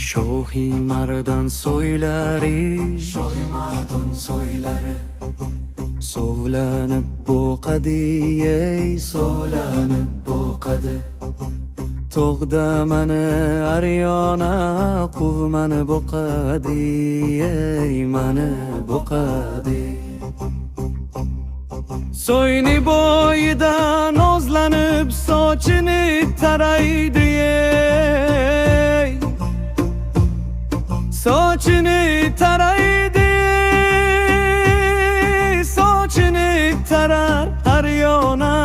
Shohi mardan so'ylari, sovlanib boqadi, sovlanib boqadi. Tog'da mani aryona, quv mani boqadi, mani boqadi. So'yni bo'yida nozlanib sochini taraydi, sochini taraydi, sochini tarar har yona.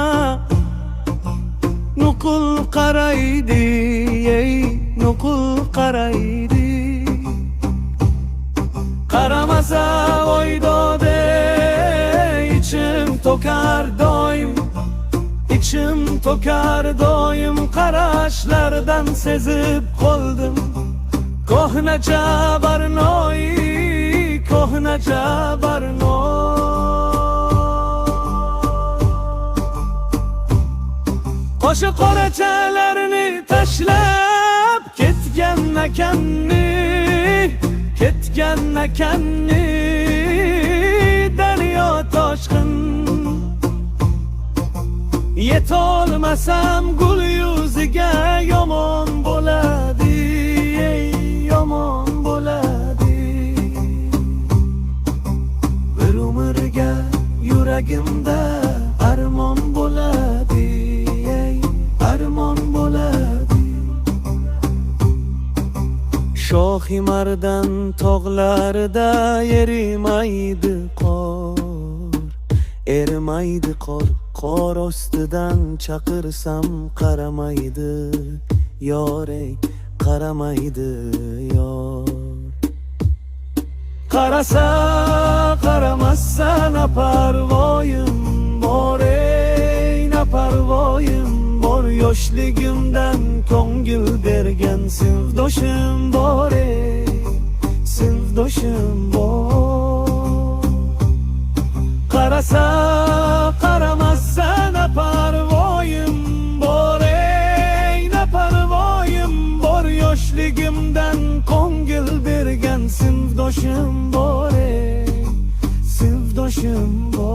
Nuqul qaraydi, nuqul qaraydi. Qaramasa o'ydode, ichim tokar doim, ichim tokar doim. Qarashlardan sezib qoldim kohnacha barnoy, kohnacha barnoy. Qo'sha qorachalarni tashlab ketgan ekanni, ketgan ekanni. Daryo toshqin yetolmasam gul yuziga, yomon bo'ladi, yomon bo'ladi. Bir umrga yuragimda armon bo'ladi, armon bo'ladi. Shohi mardan tog'larida erimaydi qor, erimaydi qor. Qor ostidan chaqirsam qaramaydi yor, qaramaydi yor. Qarasa qaramasa na parvoyim bor, na parvoyim bor. Yoshligimdan ko'ngil bergan sinfdoshim bor, sinfdoshim bor. Qarasa qaramasa na parvoyim bor, na parvoyim bor. Yoshligimdan ko'ngil bergan sinfdoshim bor, sinfdoshim bor.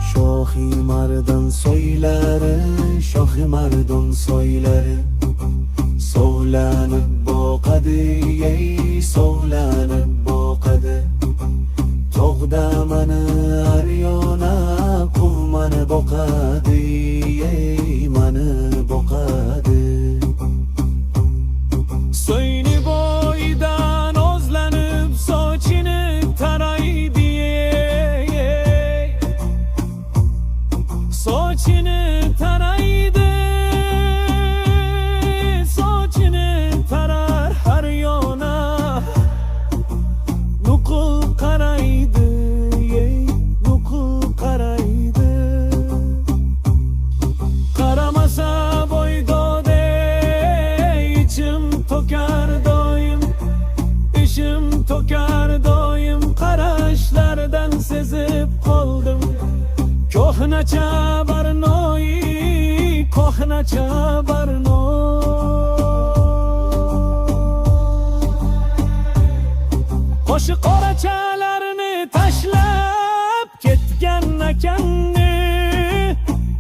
Shohi mardan so'ylari, shohi mardan so'ylari. Sovlanib boqadi, sovlanib boqadi. Tog'da mani aryona, quv mani boqadi, mani boqadi. So'yni bo'yida nozlanib sochini taraydi, sochini taraydi, sochini tarar har yona. Nuqul qaraydi, nuqul qaraydi. Qaramasa bo'ydode, ichim tokar doim, ichim tokar doim. Qarashlardan sezib qoldim kohnacha barnoy, kohnacha barnoy. Qo'sha qorachalarni tashlab ketgan ekanni,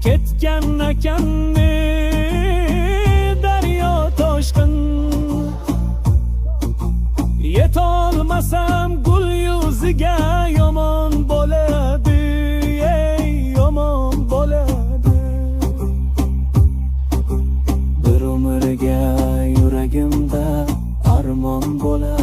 ketgan ekanni. Daryo toshqin yetolmasam gul yuziga, yomon bo'ladi, yomon bo'ladi. Bir umrga yuragimda armon bo'ladi.